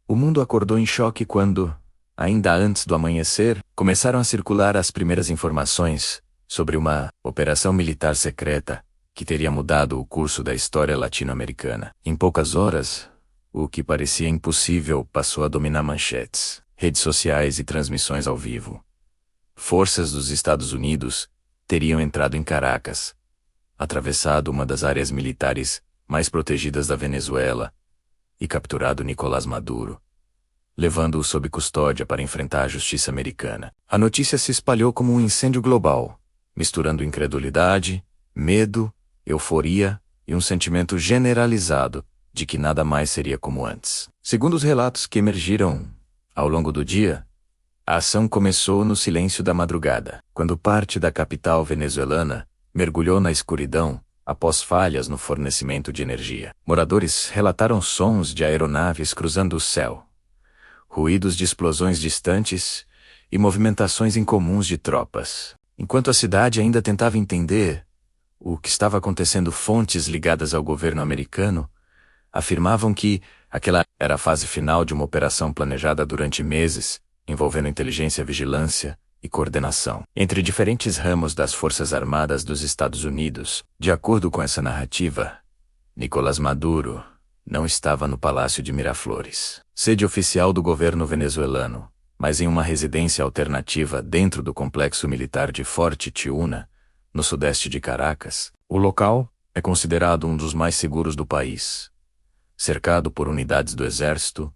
O mundo acordou em choque quando, ainda antes do amanhecer, começaram a circular as primeiras informações sobre uma operação militar secreta que teria mudado o curso da história latino-americana. Em poucas horas, o que parecia impossível passou a dominar manchetes, redes sociais e transmissões ao vivo. Forças dos Estados Unidos teriam entrado em Caracas, atravessado uma das áreas militares mais protegidas da Venezuela e capturado Nicolás Maduro, levando-o sob custódia para enfrentar a justiça americana. A notícia se espalhou como um incêndio global, misturando incredulidade, medo, euforia e um sentimento generalizado de que nada mais seria como antes. Segundo os relatos que emergiram ao longo do dia, a ação começou no silêncio da madrugada, quando parte da capital venezuelana mergulhou na escuridão após falhas no fornecimento de energia. Moradores relataram sons de aeronaves cruzando o céu, ruídos de explosões distantes e movimentações incomuns de tropas. Enquanto a cidade ainda tentava entender o que estava acontecendo, fontes ligadas ao governo americano afirmavam que aquela era a fase final de uma operação planejada durante meses, envolvendo inteligência, vigilância e coordenação entre diferentes ramos das Forças Armadas dos Estados Unidos. De acordo com essa narrativa, Nicolás Maduro não estava no Palácio de Miraflores, sede oficial do governo venezuelano, mas em uma residência alternativa dentro do complexo militar de Forte Tiuna, no sudeste de Caracas. O local é considerado um dos mais seguros do país, cercado por unidades do exército,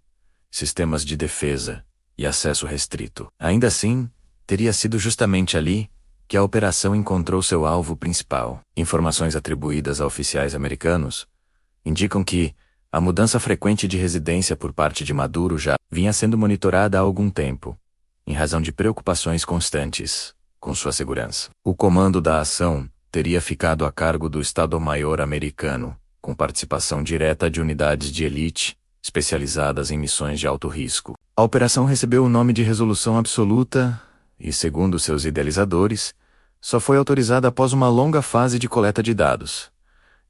sistemas de defesa e acesso restrito. Ainda assim, teria sido justamente ali que a operação encontrou seu alvo principal. Informações atribuídas a oficiais americanos indicam que a mudança frequente de residência por parte de Maduro já vinha sendo monitorada há algum tempo, em razão de preocupações constantes com sua segurança. O comando da ação teria ficado a cargo do Estado-Maior americano, com participação direta de unidades de elite especializadas em missões de alto risco. A operação recebeu o nome de Resolução Absoluta e, segundo seus idealizadores, só foi autorizada após uma longa fase de coleta de dados,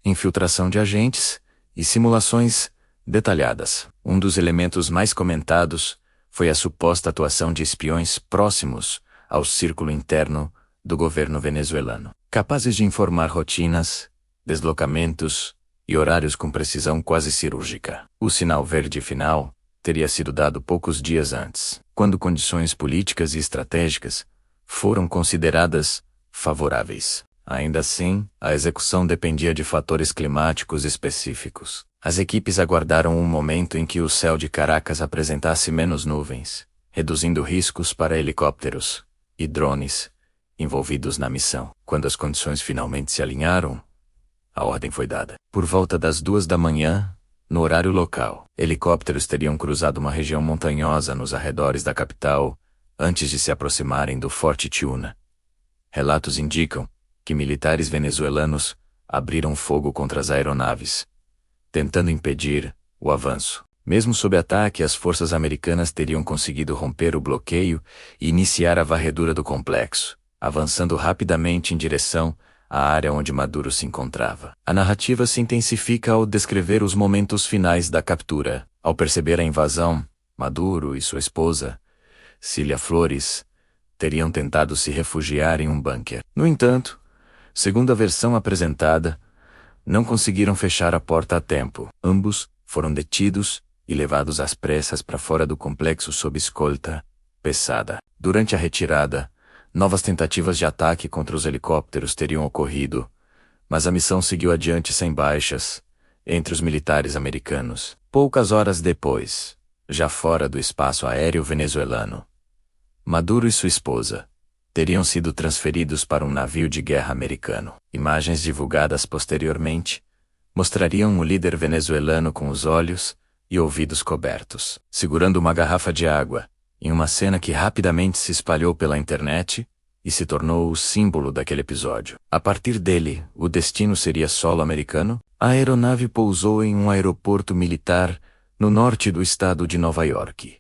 infiltração de agentes e simulações detalhadas. Um dos elementos mais comentados foi a suposta atuação de espiões próximos ao círculo interno do governo venezuelano, capazes de informar rotinas, deslocamentos e horários com precisão quase cirúrgica. O sinal verde final teria sido dado poucos dias antes, quando condições políticas e estratégicas foram consideradas favoráveis. Ainda assim, a execução dependia de fatores climáticos específicos. As equipes aguardaram um momento em que o céu de Caracas apresentasse menos nuvens, reduzindo riscos para helicópteros e drones envolvidos na missão. Quando as condições finalmente se alinharam, a ordem foi dada. Por volta das 2 da manhã, no horário local, helicópteros teriam cruzado uma região montanhosa nos arredores da capital antes de se aproximarem do Forte Tiuna. Relatos indicam que militares venezuelanos abriram fogo contra as aeronaves, tentando impedir o avanço. Mesmo sob ataque, as forças americanas teriam conseguido romper o bloqueio e iniciar a varredura do complexo, avançando rapidamente em direção à área onde Maduro se encontrava. A narrativa se intensifica ao descrever os momentos finais da captura. Ao perceber a invasão, Maduro e sua esposa, Cília Flores, teriam tentado se refugiar em um bunker. No entanto, segundo a versão apresentada, não conseguiram fechar a porta a tempo. Ambos foram detidos e levados às pressas para fora do complexo sob escolta pesada. Durante a retirada, novas tentativas de ataque contra os helicópteros teriam ocorrido, mas a missão seguiu adiante sem baixas entre os militares americanos. Poucas horas depois, já fora do espaço aéreo venezuelano, Maduro e sua esposa teriam sido transferidos para um navio de guerra americano. Imagens divulgadas posteriormente mostrariam o líder venezuelano com os olhos e ouvidos cobertos, segurando uma garrafa de água, em uma cena que rapidamente se espalhou pela internet e se tornou o símbolo daquele episódio. A partir dele, o destino seria solo americano. A aeronave pousou em um aeroporto militar no norte do estado de Nova York,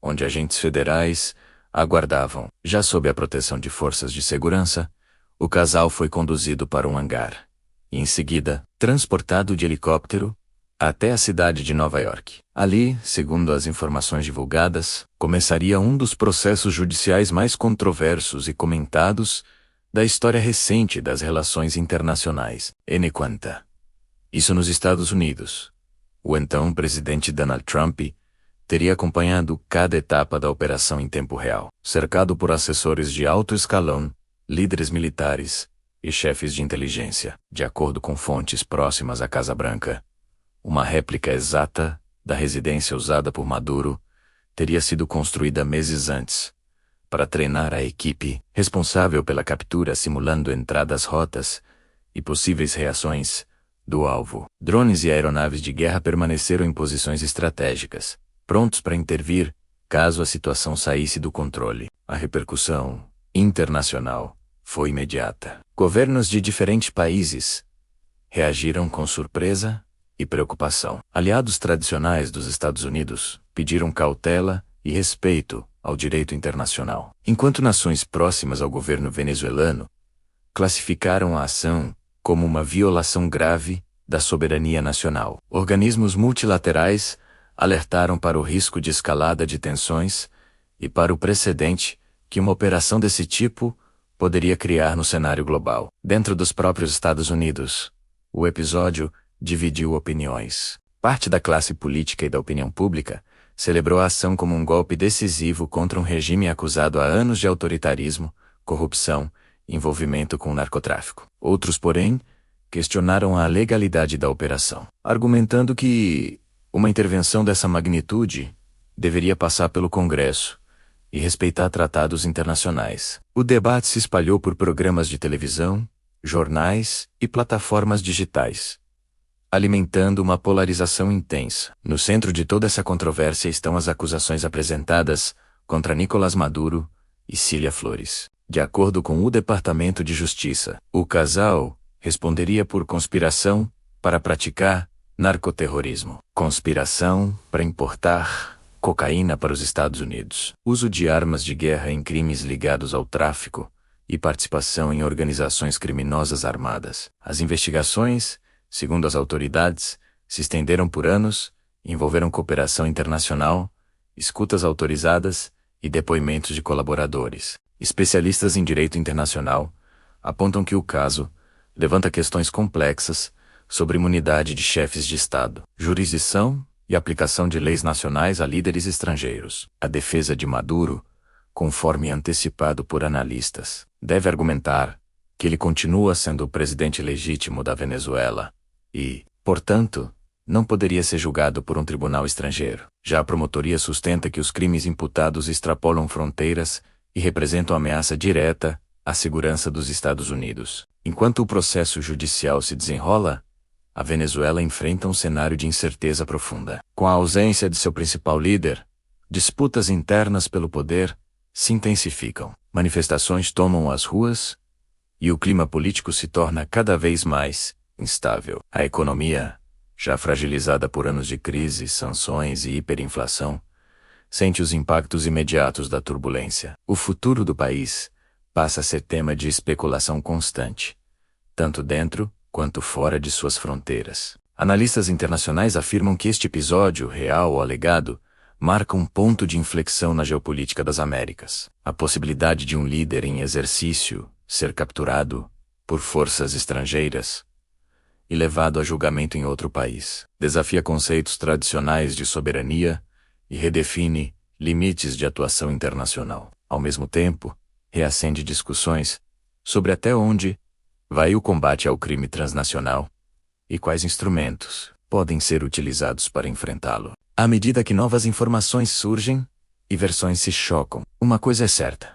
onde agentes federais aguardavam. Já sob a proteção de forças de segurança, o casal foi conduzido para um hangar e, em seguida, transportado de helicóptero até a cidade de Nova York. Ali, segundo as informações divulgadas, começaria um dos processos judiciais mais controversos e comentados da história recente das relações internacionais. Enquanto isso nos Estados Unidos, o então presidente Donald Trump teria acompanhado cada etapa da operação em tempo real, cercado por assessores de alto escalão, líderes militares e chefes de inteligência. De acordo com fontes próximas à Casa Branca, uma réplica exata da residência usada por Maduro teria sido construída meses antes, para treinar a equipe responsável pela captura, simulando entradas rotas e possíveis reações do alvo. Drones e aeronaves de guerra permaneceram em posições estratégicas, prontos para intervir caso a situação saísse do controle. A repercussão internacional foi imediata. Governos de diferentes países reagiram com surpresa e preocupação. Aliados tradicionais dos Estados Unidos pediram cautela e respeito ao direito internacional, enquanto nações próximas ao governo venezuelano classificaram a ação como uma violação grave da soberania nacional. Organismos multilaterais alertaram para o risco de escalada de tensões e para o precedente que uma operação desse tipo poderia criar no cenário global. Dentro dos próprios Estados Unidos, o episódio dividiu opiniões. Parte da classe política e da opinião pública celebrou a ação como um golpe decisivo contra um regime acusado há anos de autoritarismo, corrupção e envolvimento com o narcotráfico. Outros, porém, questionaram a legalidade da operação, argumentando que uma intervenção dessa magnitude deveria passar pelo Congresso e respeitar tratados internacionais. O debate se espalhou por programas de televisão, jornais e plataformas digitais, alimentando uma polarização intensa. No centro de toda essa controvérsia estão as acusações apresentadas contra Nicolás Maduro e Cília Flores. De acordo com o Departamento de Justiça, o casal responderia por conspiração para praticar narcoterrorismo, conspiração para importar cocaína para os Estados Unidos, uso de armas de guerra em crimes ligados ao tráfico e participação em organizações criminosas armadas. As investigações, segundo as autoridades, se estenderam por anos e envolveram cooperação internacional, escutas autorizadas e depoimentos de colaboradores. Especialistas em direito internacional apontam que o caso levanta questões complexas sobre imunidade de chefes de Estado, jurisdição e aplicação de leis nacionais a líderes estrangeiros. A defesa de Maduro, conforme antecipado por analistas, deve argumentar que ele continua sendo o presidente legítimo da Venezuela e, portanto, não poderia ser julgado por um tribunal estrangeiro. Já a promotoria sustenta que os crimes imputados extrapolam fronteiras e representam ameaça direta à segurança dos Estados Unidos. Enquanto o processo judicial se desenrola, a Venezuela enfrenta um cenário de incerteza profunda. Com a ausência de seu principal líder, disputas internas pelo poder se intensificam. Manifestações tomam as ruas e o clima político se torna cada vez mais instável. A economia, já fragilizada por anos de crise, sanções e hiperinflação, sente os impactos imediatos da turbulência. O futuro do país passa a ser tema de especulação constante, tanto dentro quanto fora de suas fronteiras. Analistas internacionais afirmam que este episódio, real ou alegado, marca um ponto de inflexão na geopolítica das Américas. A possibilidade de um líder em exercício ser capturado por forças estrangeiras e levado a julgamento em outro país desafia conceitos tradicionais de soberania e redefine limites de atuação internacional. Ao mesmo tempo, reacende discussões sobre até onde vai o combate ao crime transnacional e quais instrumentos podem ser utilizados para enfrentá-lo. À medida que novas informações surgem e versões se chocam, uma coisa é certa: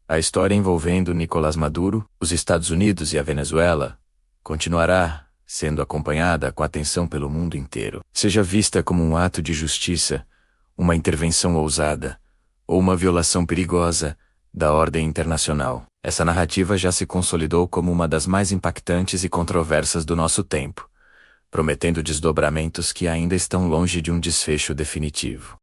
a história envolvendo Nicolás Maduro, os Estados Unidos e a Venezuela continuará sendo acompanhada com atenção pelo mundo inteiro. Seja vista como um ato de justiça, uma intervenção ousada ou uma violação perigosa da ordem internacional, essa narrativa já se consolidou como uma das mais impactantes e controversas do nosso tempo, prometendo desdobramentos que ainda estão longe de um desfecho definitivo.